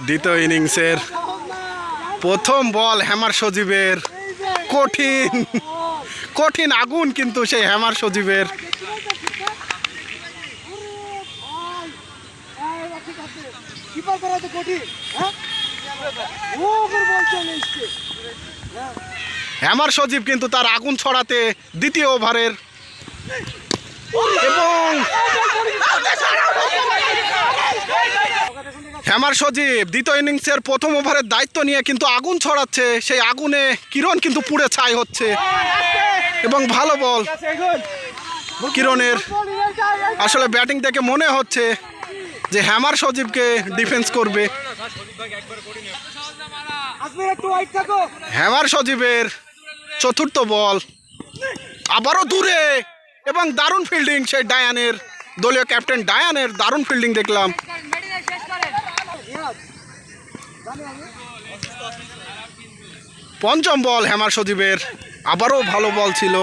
দ্বিতীয় ইনিংসের প্রথম বল হ্যামার সজীবের, কঠিন কঠিন আগুন কিন্তু সেই হ্যামার সজীবের। হ্যামার সজীব কিন্তু তার আগুন ছড়াতে দ্বিতীয় ওভারের এবং হ্যামার সজীব দ্বিতীয় ইনিংসের প্রথম ওভারের দায়িত্ব নিয়ে কিন্তু আগুন ছড়াচ্ছে, সেই আগুনে কিরণ কিন্তু পুড়ে ছাই হচ্ছে এবং ভালো বল কিরণের। আসলে ব্যাটিং দেখে মনে হচ্ছে যে হ্যামার সজীবকে ডিফেন্স করবে। হ্যামার সজীবের চতুর্থ বল আবারও দূরে এবং দারুণ ফিল্ডিং সেই ডায়ানের, দলীয় ক্যাপ্টেন ডায়ানের দারুণ ফিল্ডিং দেখলাম। পঞ্চম বল হ্যামার সজীবের, আবারও ভালো বল ছিল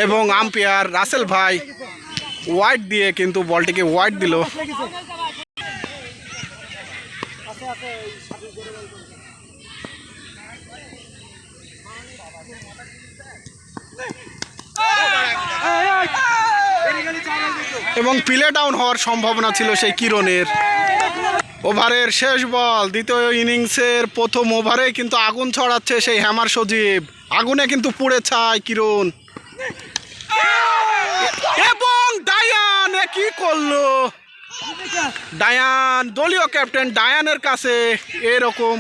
এবং আম্পায়ার রাসেল ভাই ওয়াইড দিয়ে কিন্তু বলটিকে ওয়াইড দিল। এবং প্লে ডাউন হওয়ার সম্ভাবনা ছিল সেই কিরণের। ওভারের শেষ বল দ্বিতীয় ইনিংসের প্রথম ওভারে কিন্তু আগুন ছড়াচ্ছে সেই হ্যামার সজীব, আগুনে কিন্তু পুড়ে ছাই কিরণ এবং ডায়ান কি করলো। ডায়ান, দলীয় ক্যাপ্টেন ডায়ানের কাছে এরকম,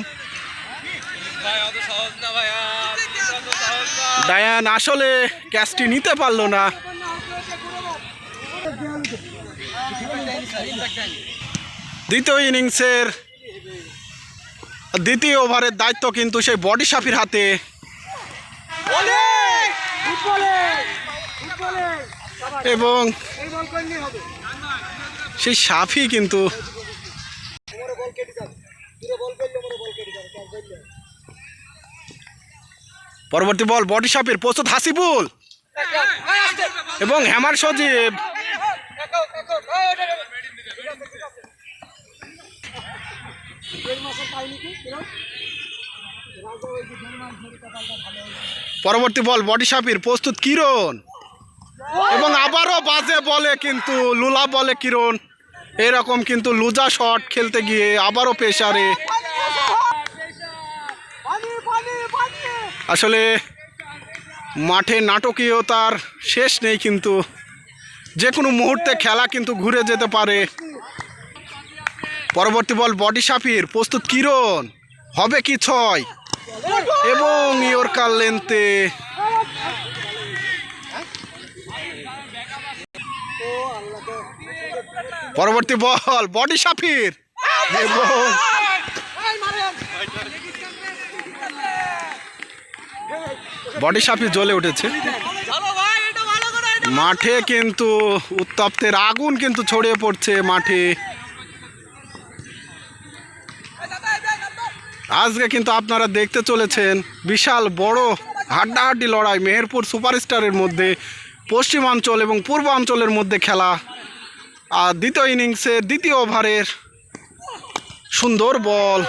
ডায়ান আসলে ক্যাচটি নিতে পারলো না। দ্বিতীয় ইনিংসের দ্বিতীয় ওভারের দায়িত্ব কিন্তু সেই বডি সাফির হাতে এবং সেই সাফি কিন্তু পরবর্তী বল বডি সাফির, প্রস্তুত হাসিবুল এবং হ্যামার সজীব পরবর্তী বল বডি সাফির, প্রস্তুত কিরণ এবং আবারও বাজে বলে কিন্তু লুলা বলে কিরণ, এরকম কিন্তু লুজা শট খেলতে গিয়ে আবারও প্রেসারে। আসলে মাঠে নাটকীয়তার শেষ নেই, কিন্তু যে কোনো মুহূর্তে খেলা কিন্তু ঘুরে যেতে পারে। পরবর্তী বল বডি সাফির, প্রস্তুত কিরণ, হবে কি ছয় এবং ইয়র্কার লেন্থে। পরবর্তী বল বডি সাফির এবং বডি সাফির জ্বলে উঠেছে। মাঠে কিন্তু উত্তপ্তের আগুন কিন্তু ছড়িয়ে পড়ছে মাঠে। আজকে কিন্তু আপনারা দেখতে চলেছেন বিশাল বড় হাড্ডাহাড্ডি লড়াই মেহেরপুর সুপারস্টারের মধ্যে, পশ্চিমাঞ্চল এবং পূর্বাঞ্চলের মধ্যে খেলা। আর দ্বিতীয় ইনিংসের দ্বিতীয় ওভারের সুন্দর বল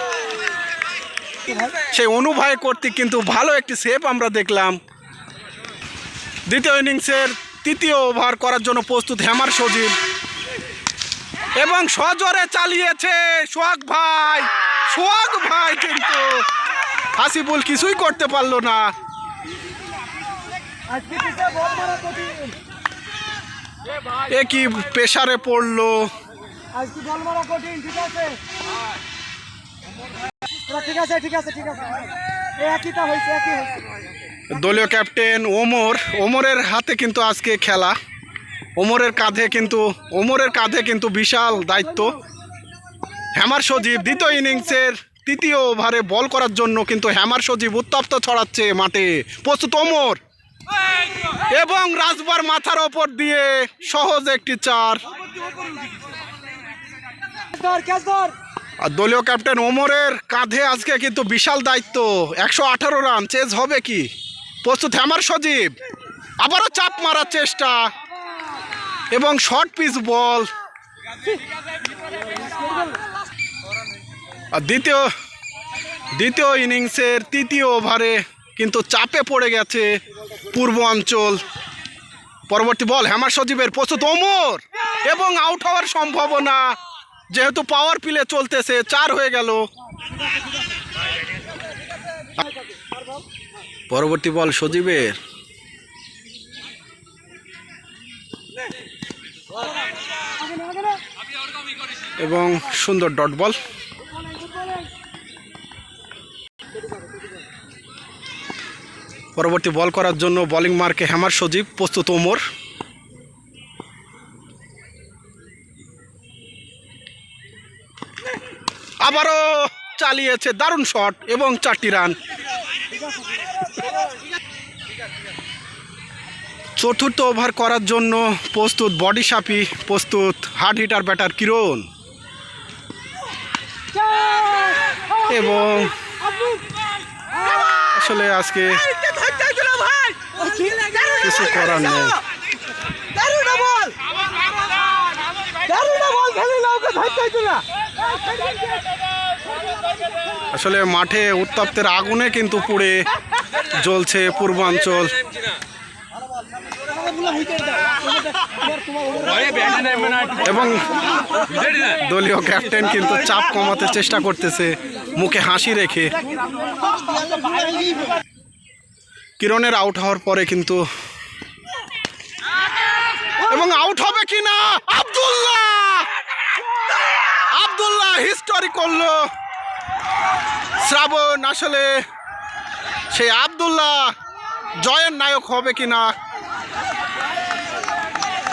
সেই অনুভয় কর্তৃক কিন্তু ভালো একটি সেভ আমরা দেখলাম। দ্বিতীয় ইনিংসের তৃতীয় ওভার করার জন্য প্রস্তুত হ্যামার সজীব এবং সজোরে চালিয়েছে সোহাগ ভাই। সোহাগ ভাই কিন্তু হাসিবুল কিছুই করতে পারলো না। এ কি প্রেসারে পড়লো। দলীয় ক্যাপ্টেন ওমরের হাতে কিন্তু আজকে খেলা। ওমরের কাঁধে কিন্তু বিশাল দায়িত্ব। হ্যামার সজীব দ্বিতীয় ইনিংসের তৃতীয় ওভারে বল করার জন্য কিন্তু হ্যামার সজীব উত্তপ্ত ছড়াচ্ছে মাঠে। প্রস্তুত ওমর এবং রাজবার মাথার ওপর দিয়ে সহজ একটি চার। আর দলীয় ক্যাপ্টেন ওমরের কাঁধে আজকে কিন্তু বিশাল দায়িত্ব। 118 রান চেজ হবে কি। প্রস্তুত হ্যামার সজীব আবারও চাপ মারার চেষ্টা এবং শর্ট পিচ বল। আর দ্বিতীয় ইনিংসের তৃতীয় ওভারে কিন্তু চাপে পড়ে গেছে পূর্ব অঞ্চল। পরবর্তী বল হ্যামার সজীবের, প্রস্তুত ওমর, এবং আউট হওয়ার সম্ভাবনা, যেহেতু পাওয়ার প্লে চলতেছে, 4 হয়ে গেল। পরবর্তী বল সজীবের, এবং সুন্দর ডট বল। পরবর্তী বল করার জন্য বোলিং মার্কে হ্যামার সজীব, প্রস্তুত ওমর, আবারও চালিয়েছে, দারুণ শট এবং 4টি রান। চতুর্থ ওভার করার জন্য প্রস্তুত বডি সাপি, প্রস্তুত হার্ড হিটার ব্যাটার কিরণ, এবং আসলে আজকে কিছু করার নেই। আসলে মাঠে উত্তপ্তের আগুনে কিন্তু পুড়ে জ্বলছে পূর্বাঞ্চল, এবং দলীয় ক্যাপ্টেন কিন্তু চাপ কমাতে চেষ্টা করতেছে মুখে হাসি রেখে। কিরণের আউট হওয়ার পরে কিন্তু, এবং আউট হবে কিনা, আব্দুল্লাহ হিস্টোরি করলো শ্রাবণ। আসলে সেই আব্দুল্লাহ জয়ের নায়ক হবে কিনা,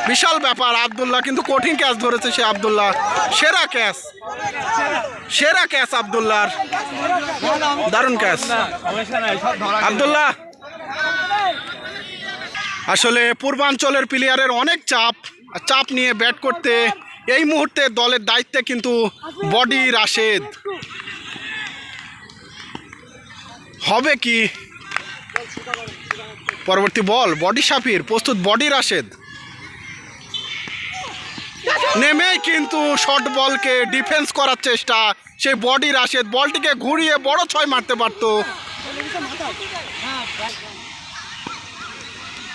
বিশাল ব্যাপার। আব্দুল্লাহ কিন্তু কঠিন ক্যাচ ধরেছে, সে আব্দুল্লাহ সেরা ক্যাচ আব্দুল্লাহর, দারুণ ক্যাচ আব্দুল্লাহ। আসলে পূর্বাঞ্চলের প্লেয়ারের অনেক চাপ নিয়ে ব্যাট করতে এই মুহূর্তে দলের দায়িত্বে কিন্তু বডি রাশেদ। হবে কি, পরবর্তী বল বডি সাফির, প্রস্তুত বডি রাশেদ, নেমেই কিন্তু শর্ট বলকে ডিফেন্স করার চেষ্টা, সেই বডি রাশেদ বলটিকে ঘুরিয়ে বড় 6 মারতে পারত।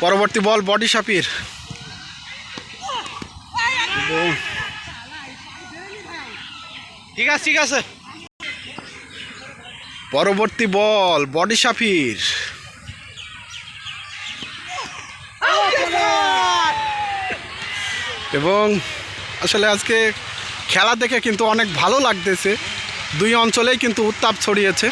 পরবর্তী বল বডি সাফির, ঠিক আছে। পরবর্তী বল বডি সাফির, এবং আসলে আজকে খেলা দেখে কিন্তু অনেক ভালো লাগতেছে, দুই অঞ্চলেই কিন্তু উত্তাপ ছড়িয়েছে।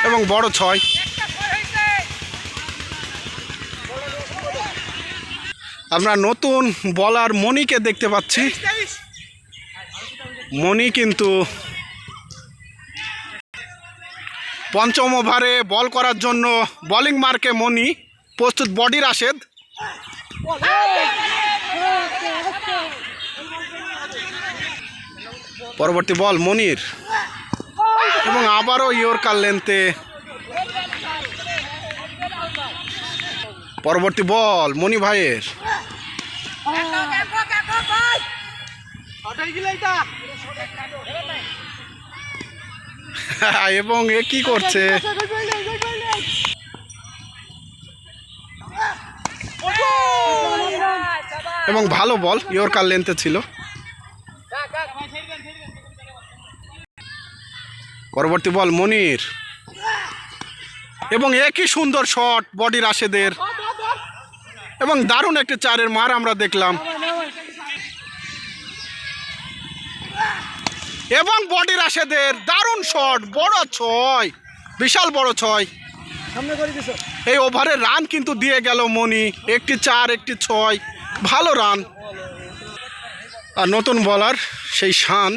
এবং বড় 6। আমরা নতুন বলার মনিকে দেখতে পাচ্ছি। মনি কিন্তু পঞ্চম ওভারে বল করার জন্য বোলিং মার্কে মনি, প্রস্তুত বডি রাশেদ, পরবর্তী বল মনির, এবং আবারও ইয়র্কার লেন্থে। পরবর্তী বল মনি ভাইয়ের, এবং এ কি করছে, এবং ভালো বল ইয়র্কার লেন্থে ছিল। পরবর্তী বল মনির, এবং একই সুন্দর শট বডি রাশেদের, এবং দারুণ একটি 4-এর মার আমরা দেখলাম, এবং বডি রাশেদের দারুণ শট, বড় 6, বিশাল বড় 6। এই ওভারে রান কিন্তু দিয়ে গেল মনি, একটি 4 একটি 6, ভালো রান। আর নতুন বলার সেই শান,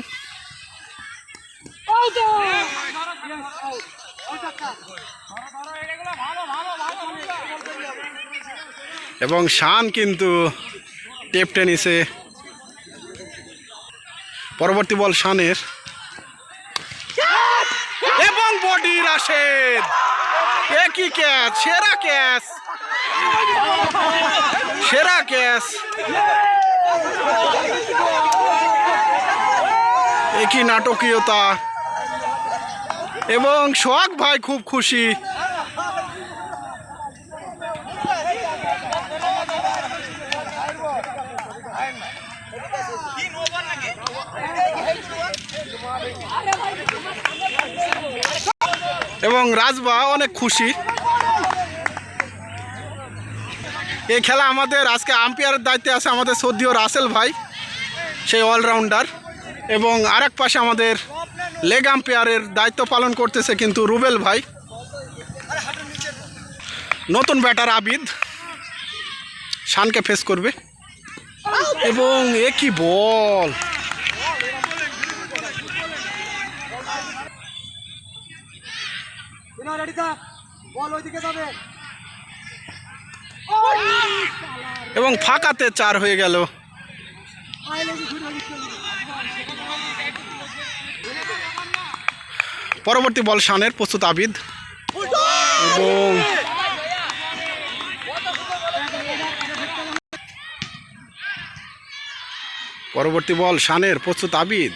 এবং শান কিন্তু টেপ টেনিসে পরবর্তী বল শানের এবং বডি রাশেদ। একই ক্যাচ, সেরা ক্যাচ, সেরা ক্যাচ। একই নাটকীয়তা এবং সোহাগ ভাই খুব খুশি। এবং রাজবা অনেক খুশি। এই খেলা আমাদের আজকে আম্পায়ারের দায়িত্বে আছে আমাদের সৌদিও রাসেল ভাই, সেই অলরাউন্ডার। এবং আরেক পাশে আমাদের লেগ আম্পায়ারের দায়িত্ব পালন করতেছে কিন্তু রুবেল ভাই। নতুন ব্যাটার আবিদ শানকে ফেস করবে এবং একই বল। এবং ফাঁকাতে 4 হয়ে গেল। পরবর্তী বল শানের, প্রস্তুত আবিদ এবং পরবর্তী বল শানের, প্রস্তুত আবিদ।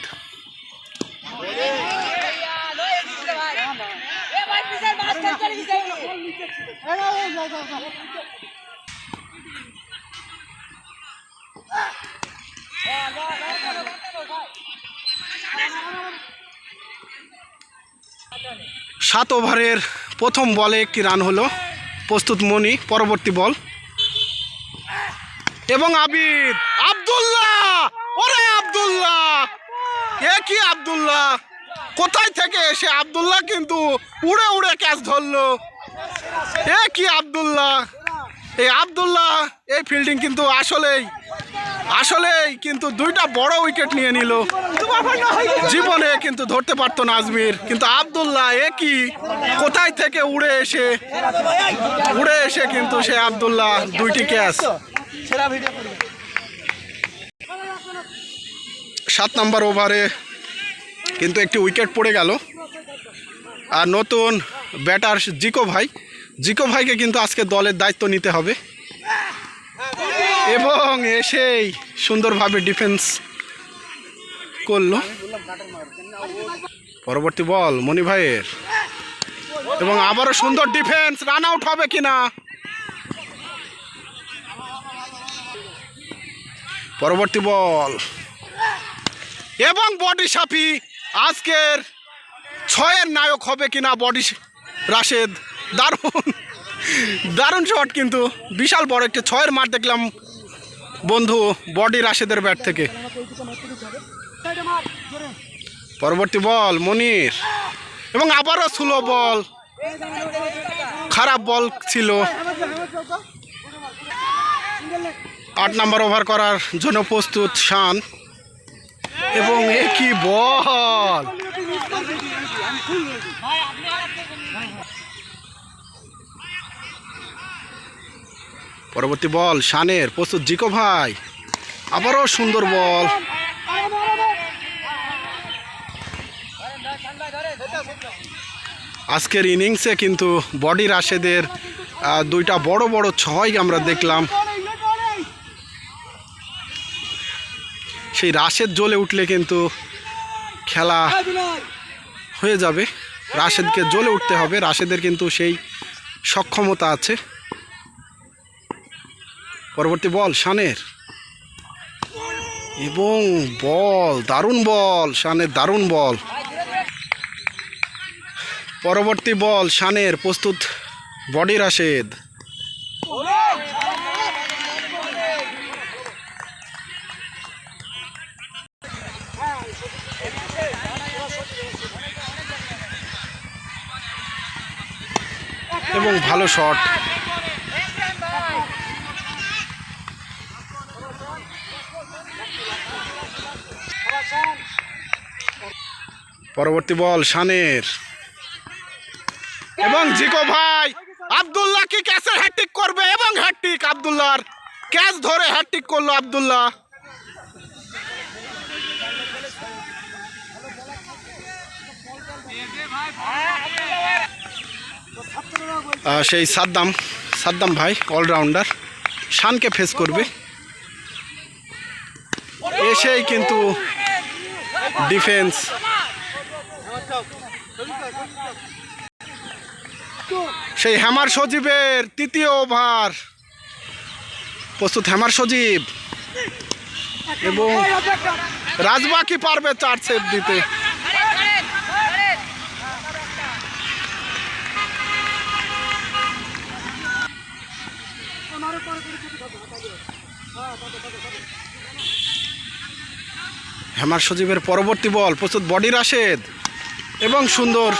সাত ওভারের প্রথম বলে একটি রান হলো। প্রস্তুত মনি, পরবর্তী বল এবং আবিদ। আব্দুল্লাহ, ওরে আব্দুল্লাহ, একই আব্দুল্লাহ, কোথায় থেকে এসে আব্দুল্লাহ কিন্তু উড়ে উড়ে ক্যাচ ধরলো। একই আব্দুল্লাহ, এই আব্দুল্লাহ এই ফিল্ডিং কিন্তু আসলেই কিন্তু দুইটা বড় উইকেট নিয়ে নিল। জীবনে কিন্তু ধরতে পারতো না আজমির, কিন্তু আব্দুল্লাহ একই কোথায় থেকে উড়ে এসে কিন্তু সে আব্দুল্লাহ দুইটি ক্যাচ। 7 নম্বর ওভারে কিন্তু একটি উইকেট পড়ে গেল। আর নতুন ব্যাটার জিকো ভাইকে কিন্তু আজকে দলের দায়িত্ব নিতে হবে এবং এসেই সুন্দরভাবে ডিফেন্স করলো। পরবর্তী বল মনি ভাইয়ের এবং আবারও সুন্দর ডিফেন্স। রান আউট হবে কিনা। পরবর্তী বল এবং বডি সাফি আজকের 6-এর নায়ক হবে কিনা বডি রাশেদ। দারুণ শট, কিন্তু বিশাল বড় একটি 6-এর মার দেখলাম বন্ধু বডি রাশেদের ব্যাট থেকে। পরবর্তী বল মনির এবং আবারও স্লো বল, খারাপ বল ছিল। 8 নম্বর ওভার করার জন্য প্রস্তুত শান এবং একই বল। পরবর্তী বল শানের, প্রস্তুত জিকো ভাই, আবারও সুন্দর বল। আজকের ইনিংসে কিন্তু বডি রাশেদের দুইটা বড় বড় 6 আমরা দেখলাম। সেই রাশেদ জ্বলে উঠলে কিন্তু খেলা হয়ে যাবে। রাশেদকে জ্বলে উঠতে হবে, রাশেদের কিন্তু সেই সক্ষমতা আছে। পরবর্তী বল শানের এবং বল, দারুণ বল শানের, দারুণ বল। পরবর্তী বল শানের, প্রস্তুত বডি রাশেদ এবং ভালো শট। পরবর্তী বল শানের এবং জিকো ভাই, আব্দুল্লাহ কি ক্যাচের হ্যাট্রিক করবে এবং হ্যাট্রিক। আব্দুল্লাহর ক্যাচ ধরে হ্যাট্রিক করলো আব্দুল্লাহ। সেই সাদ্দাম ভাই অলরাউন্ডার শানকে ফেস করবে। এসেই কিন্তু ডিফেন্স, সেই হ্যামার সজীবের তৃতীয় ওভার প্রস্তুত। হ্যামার সজীব এবং রাজবা কি পারবে 4 সেভ দিতে? হ্যামার সজীবের পরবর্তী বল প্রস্তুত। বডি রাশেদ এবং সুন্দর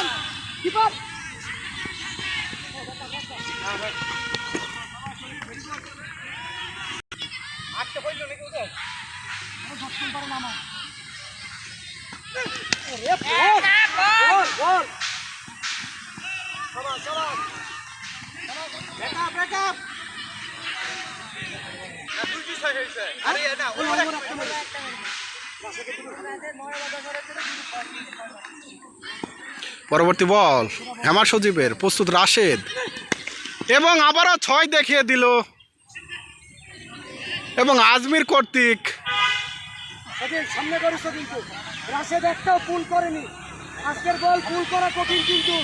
পরবর্তী বল হ্যামার সজীবের প্রস্তুত রাশেদ এবং আবারও 6 দেখিয়ে দিল এবং আজমির কর্তৃক সামনে করেছ, কিন্তু রাশেদ একটাও পুল করেনি। আজকের বল পুল করা কঠিন, কিন্তু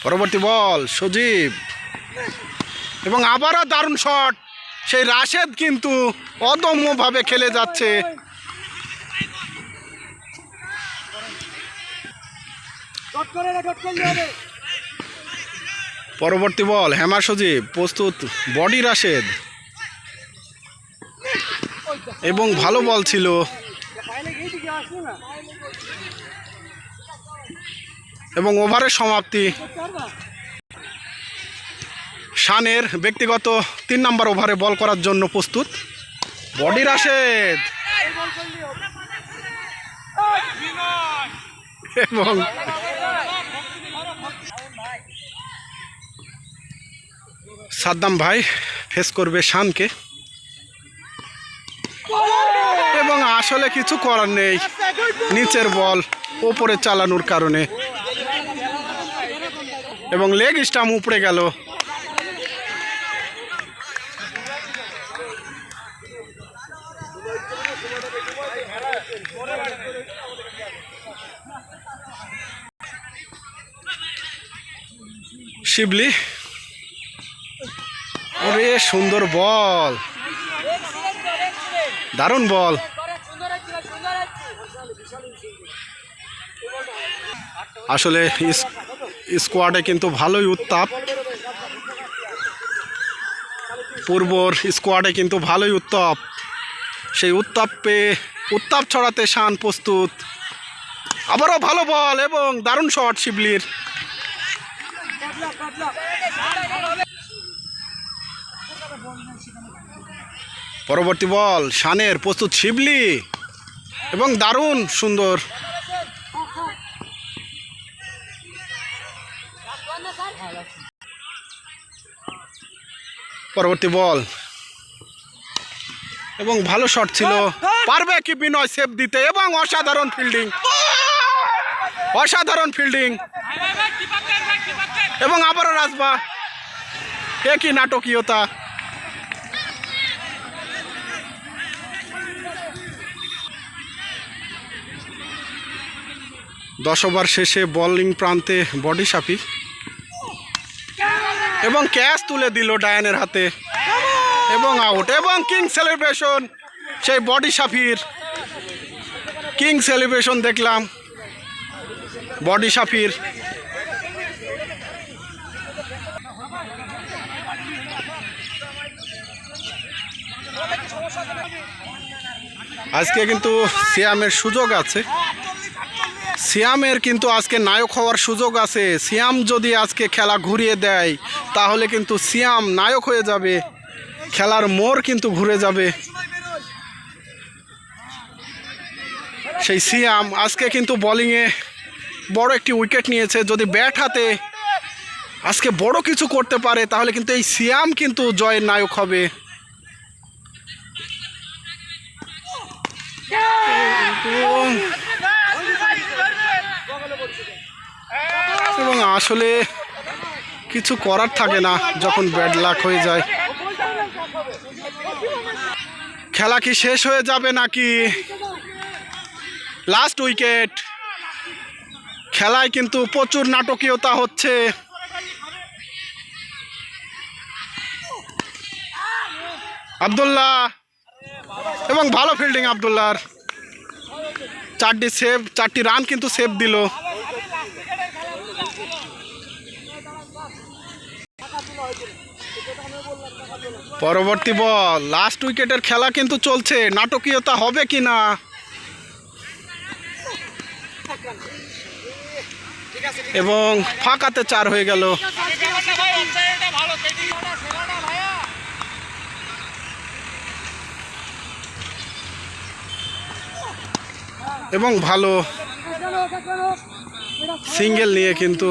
পরবর্তী বল সজীব এবং আবারও দারুণ শট। সেই রাশেদ কিন্তু অদম্যভাবে খেলে যাচ্ছে। পরবর্তী বল হ্যামার সজীব প্রস্তুত। বডি রাশেদ এবং ভালো বল ছিল এবং ওভারের সমাপ্তি। শানের ব্যক্তিগত 3 নম্বর ওভারে বল করার জন্য প্রস্তুত। বডি রাশেদ এবং সাদ্দাম ভাই ফেস করবে শানকে এবং আসলে কিছু করার নেই, নিচের বল ওপরে চালানোর কারণে এবং লেগ স্টাম্প উপড়ে গেল। শিবলি, ওরে সুন্দর বল, দারুণ বল। আসলে স্কোয়াডে কিন্তু ভালোই উত্তাপ, পূর্বর স্কোয়াডে কিন্তু ভালোই উত্তাপ। সেই উত্তাপ ছড়াতে শান প্রস্তুত। আবারও ভালো বল এবং দারুণ শট শিবলির। পরবর্তী বল শানের প্রস্তুত শিবলি এবং দারুণ সুন্দর। পরবর্তী বল এবং ভালো শট ছিল, পারবে কি বিনয় সেভ দিতে এবং অসাধারণ ফিল্ডিং এবং আবারও রাজবা। একই নাটকীয়তা। 10 ওভার শেষে বোলিং প্রান্তে বডি সাফি এবং ক্যাচ তুলে দিল ডায়ানের হাতে এবং আউট। এবং কিং সেলিব্রেশন, সেই বডি সাফির কিং সেলিব্রেশন দেখলাম বডি সাফির। আজকে কিন্তু সিয়ামের সুযোগ আছে, সিয়ামের কিন্তু আজকে নায়ক হওয়ার সুযোগ আছে। সিয়াম যদি আজকে খেলা ঘুরিয়ে দেয় তাহলে কিন্তু সিয়াম নায়ক হয়ে যাবে, খেলার মোড় কিন্তু ঘুরে যাবে। সেই সিয়াম আজকে কিন্তু বোলিংয়ে বড় একটি উইকেট নিয়েছে। যদি ব্যাট হাতে আজকে বড় কিছু করতে পারে, তাহলে কিন্তু এই সিয়াম কিন্তু জয়ের নায়ক হবে। এবং আসলে কিছু করার থাকে না যখন ব্যাড লাক হয়ে যায়। খেলা কি শেষ হয়ে যাবে নাকি? Last wicket. খেলায় কিন্তু প্রচুর নাটকীয়তা হচ্ছে। আব্দুল্লাহ, এবং ভালো ফিল্ডিং আব্দুল্লাহর। 4টি সেভ, 4টি রান কিন্তু সেভ দিল। পরবর্তী বল, লাস্ট উইকেটের খেলা কিন্তু চলছে। নাটকীয়তা হবে কি না? এবং ফাঁকাতে 4 হয়ে গেল। এবং ভালো সিঙ্গেল নিয়ে কিন্তু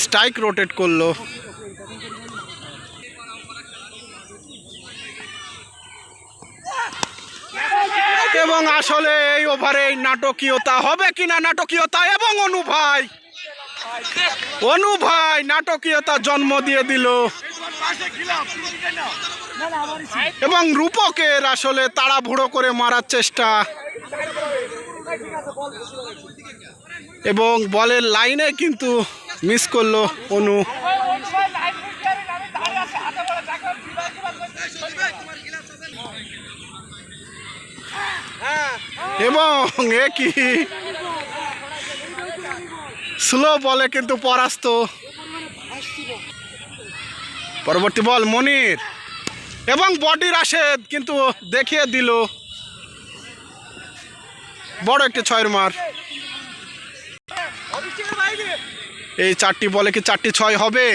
স্ট্রাইক রোটেট করলো। এবং আসলে এই ওভারে নাটকীয়তা হবে কিনা, নাটকীয়তা, এবং অনু ভাই নাটকীয়তা জন্ম দিয়ে দিল। এবং রূপকের আসলে তাড়াহুড়ো করে মারার চেষ্টা, এবং বলের লাইনে কিন্তু মিস করলো অনু। এবং কি স্লো বলে কিন্তু পরাস্ত। পরবর্তী বল মনির, এবং বডি রাশেদ কিন্তু দেখিয়ে দিল। বড় একটি 6-এর মার। এই 4টি বলে কি 4টি 6 হবে?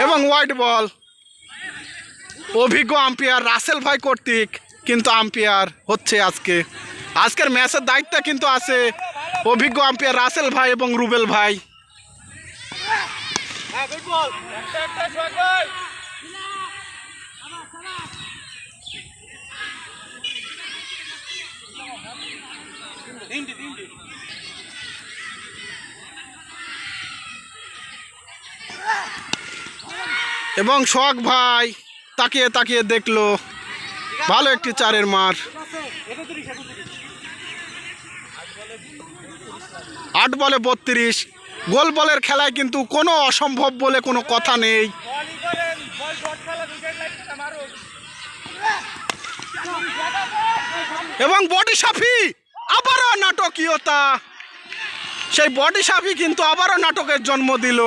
এবং হোয়াইট বল। অভিজ্ঞ আম্পায়ার রাসেল ভাই কর্তৃক কিন্তু আম্পায়ার হচ্ছে আজকের ম্যাচের দায়িত্ব কিন্তু আছে অভিজ্ঞ আম্পায়ার রাসেল ভাই এবং রুবেল ভাই। এবং শখ ভাই তাকিয়ে তাকিয়ে দেখলো। ভালো একটি 4-এর মার। 8 বলে 32। গোল বলের খেলায় কিন্তু কোনো অসম্ভব বলে কোনো কথা নেই। এবং বডি সাফি, আবারও নাটকীয়তা। সেই বডি সাফি কিন্তু আবারও নাটকের জন্ম দিল।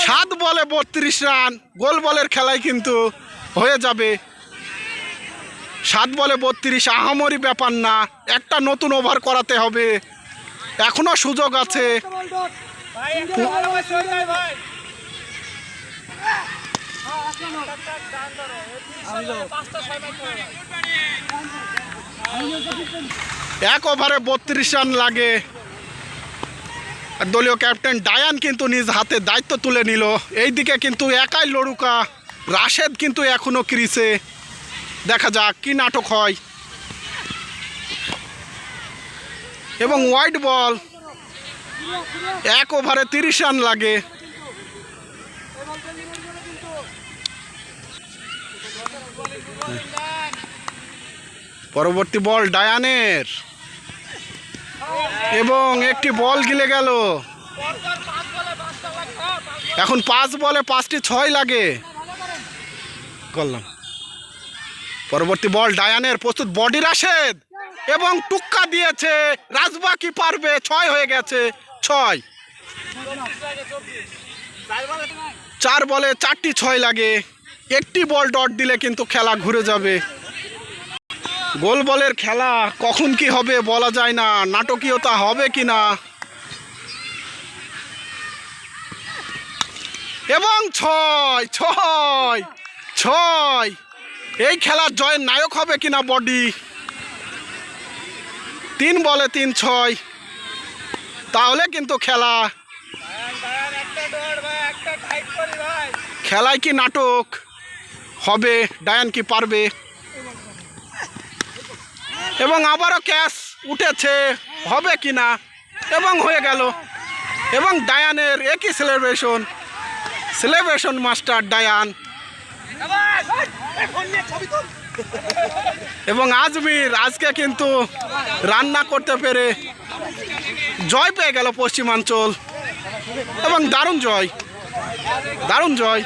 7 বলে 32 রান। গোল বলের খেলায় কিন্তু হয়ে যাবে। 7 বলে 32 আহামরি ব্যাপার না। একটা নতুন ওভার করাতে হবে, এখনো সুযোগ আছে। এক ওভারে 32 রান লাগে। দলীয় ক্যাপ্টেন ডায়ান কিন্তু নিজ হাতে দায়িত্ব তুলে নিল। এইদিকে কিন্তু একাই লড়ুকা রাশেদ কিন্তু এখনো ক্রিজে। দেখা যাক কি নাটক হয়। এবং হোয়াইট বল। 1 ওভারে 30 রান লাগে। পরবর্তী বল ডায়ানের, এবং একটি বল গিলে গেল। এখন 5 বলে 5টি 6 লাগে। করলাম। পরবর্তী বল ডায়ানের, প্রস্তুত বডি রাশেদ, এবং টুক্কা দিয়েছে। রাজবা কি পারবে? 6 হয়ে গেছে। 6। 4 বলে 4টি 6 লাগে। একটি বল ডট দিলে কিন্তু খেলা ঘুরে যাবে। গোল বলের খেলা কখন কি হবে বলা যায় না। নাটকীয়তা হবে কি না। এবং 6 6 6। এই খেলার জয়ের নায়ক হবে কিনা বডি। 3 বলে 3-6, তাহলে কিন্তু খেলায় কি নাটক হবে, ডায়ান কি পারবে। এবং আবারও ক্যাচ উঠেছে, হবে কিনা, এবং হয়ে গেল। এবং ডায়ানের একই সেলিব্রেশন মাস্টার ডায়ান এবং আজমির আজকে কিন্তু রান্না করতে পেরে জয় পেয়ে গেল পশ্চিমাঞ্চল। এবং দারুণ জয়।